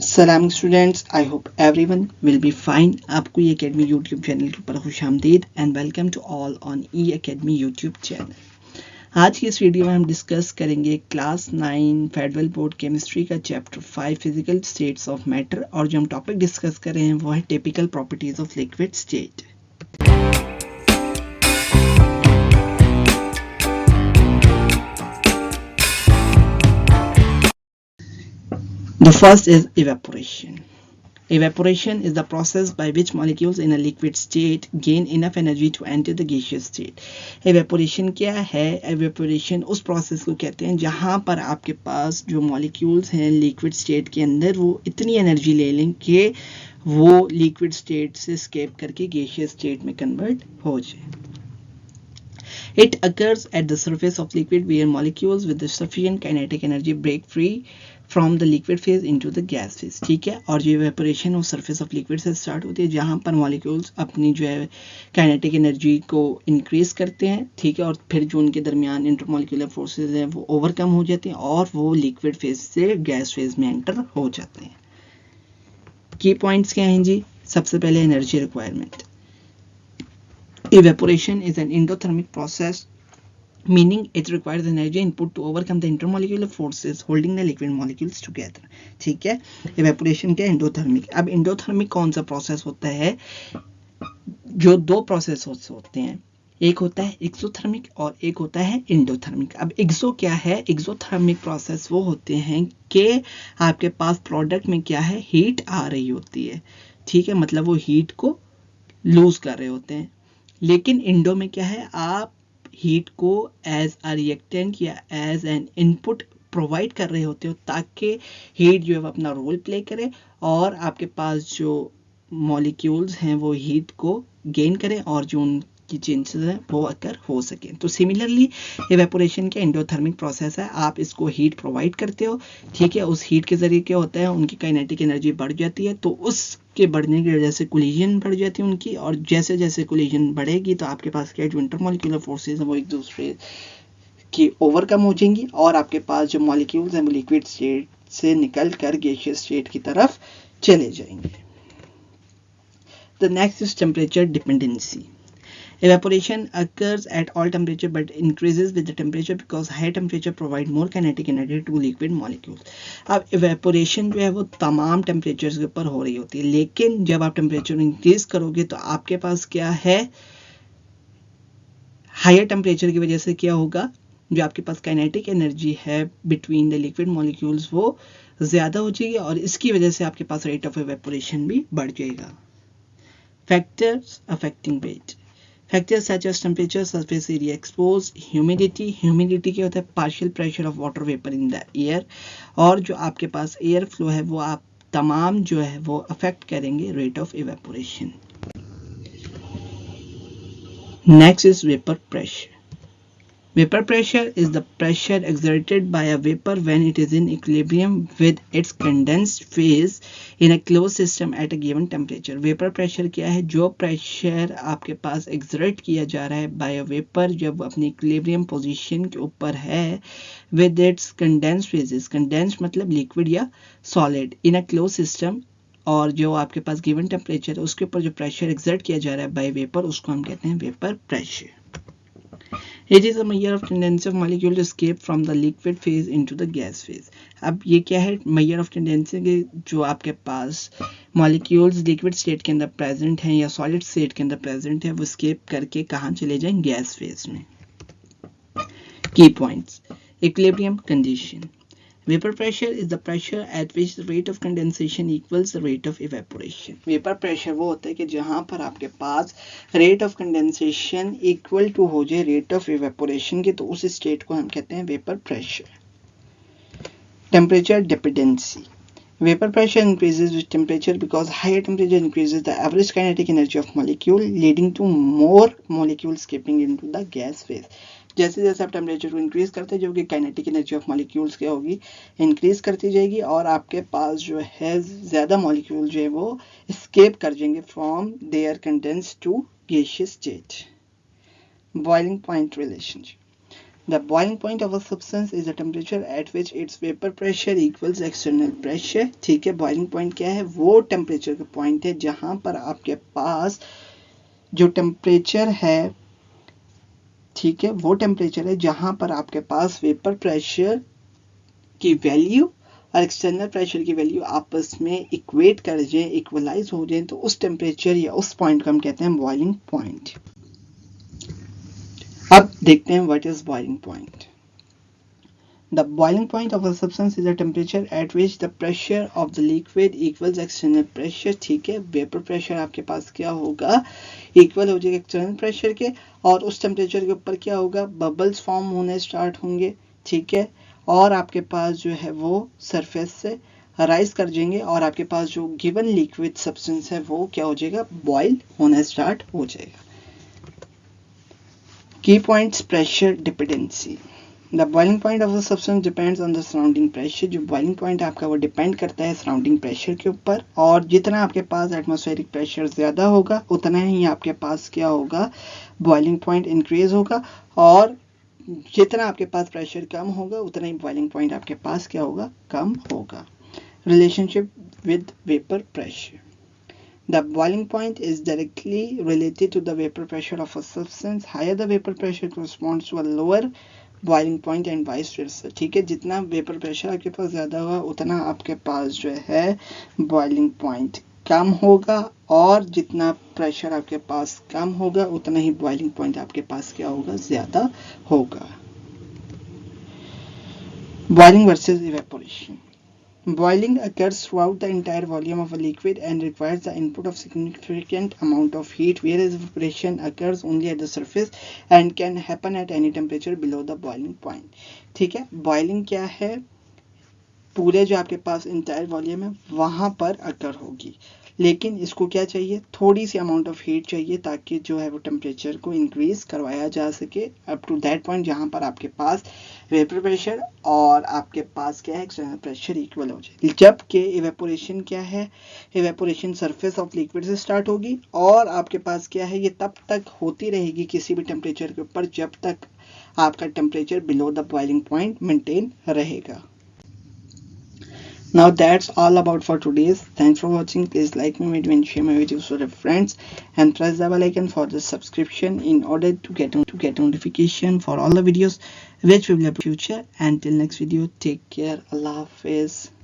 सलाम students, I hope everyone will be fine. आपको E academy YouTube channel के ऊपर खुशामदीद and welcome to all on E academy YouTube channel. आज की इस वीडियो में हम डिस्कस करेंगे क्लास 9 फेडरल बोर्ड केमिस्ट्री का chapter 5 physical states of matter, और जो हम टॉपिक डिस्कस कर रहे हैं वो है typical properties of liquid state. The first is evaporation. Evaporation is the process by which molecules in a liquid state gain enough energy to enter the gaseous state. Evaporation क्या है? Evaporation उस process को कहते हैं जहाँ पर आपके पास जो molecules हैं liquid state के अंदर वो इतनी energy ले लें कि वो liquid state से escape करके gaseous state में convert हो जाए. It occurs at the surface of liquid where molecules with the sufficient kinetic energy break free from the liquid phase into the gas phase. ठीक है, और जो evaporation वो surface of liquid से start होती है जहाँ पर molecules अपनी जो है kinetic energy को increase करते हैं, ठीक है, और फिर जो उनके दरमियान intermolecular forces हैं वो overcome हो जाती हैं और वो liquid phase से gas phase में enter हो जाते हैं. Key points क्या हैं जी? सबसे पहले energy requirement. Evaporation is an endothermic process, meaning it requires energy input to overcome the intermolecular forces holding the liquid molecules together. ठीक है, evaporation क्या endothermic. अब endothermic कौन सा process होता है? जो दो process होते हैं, एक होता है एक्सोथर्मिक और एक होता है इंडोथर्मिक. अब एक्सो क्या है? एक्सोथर्मिक प्रोसेस वो होते हैं कि आपके पास प्रोडक्ट में क्या है, हीट आ रही होती है, ठीक है, मतलब वो हीट को लूज कर रहे होते हैं. लेकिन इंडो में क्या है, आप हीट को एज अ रिएक्टेंट या एज एन इनपुट प्रोवाइड कर रहे होते हो ताकि हीट जो है अपना रोल प्ले करे और आपके पास जो मॉलिक्यूल्स हैं वो हीट को गेन करें और जो उनकी चेंजेस हैं वो अकर हो सके. तो सिमिलरली इवेपोरेशन का एंडोथर्मिक प्रोसेस है, आप इसको हीट प्रोवाइड करते हो, ठीक है, उस हीट के जरिए क्या होता है, उनकी काइनेटिक एनर्जी बढ़ जाती है, तो उसके बढ़ने की वजह से कोलिजन बढ़ जाती है उनकी, और जैसे जैसे कोलिजन बढ़ेगी तो आपके पास क्या जो इंटरमॉलिक्यूलर फोर्सेज हैं वो एक दूसरे की ओवरकम हो जाएंगी और आपके पास जो मॉलिक्यूल्स हैं वो लिक्विड स्टेट से निकल कर गैसियस स्टेट की तरफ चले जाएंगे. The next is temperature dependency. Evaporation occurs at all temperature but increases with the temperature because higher temperature provide more kinetic energy to liquid molecules. अब evaporation जो है वो तमाम temperatures के ऊपर हो रही होती है, लेकिन जब आप temperature increase करोगे तो आपके पास क्या है, higher temperature की वजह से क्या होगा, जो आपके पास kinetic energy है between the liquid molecules वो ज़्यादा हो जाएगी और इसकी वजह से आपके पास rate of evaporation भी बढ़ जाएगा. Factors affecting weight. Factors such as temperature, surface area exposed, humidity. Humidity क्या होता है, partial pressure of water vapor in the air, और जो आपके पास air flow है वो आप तमाम जो है वो affect करेंगे rate of evaporation. Next is vapor pressure. Vapor pressure is the pressure exerted by a vapor when it is in equilibrium with its condensed phase in a closed system at a given temperature. Vapor pressure क्या है, जो pressure आपके पास exert किया जा रहा है by a vapor जब अपनी equilibrium position के ऊपर है with its condensed phases. Condensed मतलब liquid या solid in a closed system, और जो आपके पास given temperature है उसके ऊपर जो pressure exert किया जा रहा है by vapor उसको हम कहते हैं vapor pressure. It is a measure of tendency of molecule to escape from the liquid phase into the gas phase. अब ये क्या है, measure of tendency के जो आपके पास molecules liquid state के अंदर present हैं या solid state के अंदर present है वो escape करके कहाँ चले जाएं, gas phase में. Key points. Equilibrium condition. Vapor pressure is the pressure at which the rate of condensation equals the rate of evaporation. Vapor pressure वो होता है कि जहाँ पर आपके पास rate of condensation equal to हो जाए rate of evaporation के, तो उस state को हम कहते हैं vapor pressure. Temperature dependency. Vapor pressure increases with temperature because higher temperature increases the average kinetic energy of molecule, leading to more molecules escaping into the gas phase. जैसे जैसे आप टेम्परेचर को इंक्रीज करते हैं जो कि काइनेटिक एनर्जी ऑफ मॉलिक्यूल्स क्या होगी, इंक्रीज करती जाएगी और आपके पास जो है ज़्यादा मॉलिक्यूल जो है वो escape कर जाएंगे from there condense to gaseous state. Boiling point relationship. The boiling point of a substance is the temperature at which its vapor pressure equals external pressure. ठीक है, boiling point क्या है? वो टेम्परेचर का पॉइंट है जहां पर आपके पास जो टेम्परेचर है, ठीक है, वो टेम्परेचर है जहां पर आपके पास वेपर प्रेशर की वैल्यू और एक्सटर्नल प्रेशर की वैल्यू आपस में इक्वेट कर जाए, इक्वलाइज हो जाए, तो उस टेम्परेचर या उस पॉइंट को हम कहते हैं बॉइलिंग पॉइंट। अब देखते हैं what is boiling point. The boiling point of a substance is the temperature at which the pressure of the liquid equals external pressure। ठीक है, वेपर प्रेशर आपके पास क्या होगा? इक्वल हो जाएगा एक्सटर्नल प्रेशर के, और उस टेम्परेचर के ऊपर क्या होगा? बबल्स फॉर्म होने स्टार्ट होंगे। ठीक है, और आपके पास जो है वो सरफेस से राइज कर जाएंगे, और आपके पास जो गिवन लिक्विड सब्सटेंस है वो क्या हो जाएगा? बॉइल होना स्टार्ट हो जाएगा। की points pressure dependency. The boiling point of a substance depends on the surrounding pressure। जो boiling point आपका वो डिपेंड करता है सराउंडिंग प्रेशर के ऊपर, और जितना आपके पास एटमॉस्फेरिक प्रेशर ज़्यादा होगा उतना ही आपके पास क्या होगा? बॉइलिंग पॉइंट इंक्रीज होगा, और जितना आपके पास प्रेशर कम होगा उतना ही बॉइलिंग पॉइंट आपके पास क्या होगा? कम होगा। Relationship with vapour pressure. The boiling point is directly related to the vapor pressure of a substance। Higher the vapor pressure corresponds to a lower boiling point and vice versa. ठीक है, जितना vapour pressure आपके पास ज़्यादा होगा उतना आपके पास जो है बॉइलिंग पॉइंट कम होगा, और जितना प्रेशर आपके पास कम होगा उतना ही बॉइलिंग पॉइंट आपके पास क्या होगा? ज़्यादा होगा। Boiling versus evaporation. Boiling occurs throughout the entire volume of a liquid and requires the input of significant amount of heat, whereas evaporation occurs only at the surface and can happen at any temperature below the boiling point। ठीक है, boiling क्या है? पूरे जो आपके पास entire volume है वहां पर अकर होगी, लेकिन इसको क्या चाहिए? थोड़ी सी अमाउंट ऑफ हीट चाहिए ताकि जो है वो टेम्परेचर को इंक्रीज करवाया जा सके अप टू दैट पॉइंट जहां पर आपके पास वेपर प्रेशर और आपके पास क्या है? एक्सटर्नल प्रेशर इक्वल हो जाए। जबकि इवेपोरेशन क्या है? इवेपोरेशन सरफेस ऑफ लिक्विड से स्टार्ट होगी, और आपके पास क्या है? ये तब तक होती रहेगी किसी भी टेम्परेचर के ऊपर जब तक आपका temperature below the boiling point maintain रहेगा। Now that's all about for today's. Thanks for watching. Please like my video and share my videos with your friends, and press the bell icon for the subscription in order to get notification for all the videos which will be in the future. Until next video, take care. Allah Hafiz.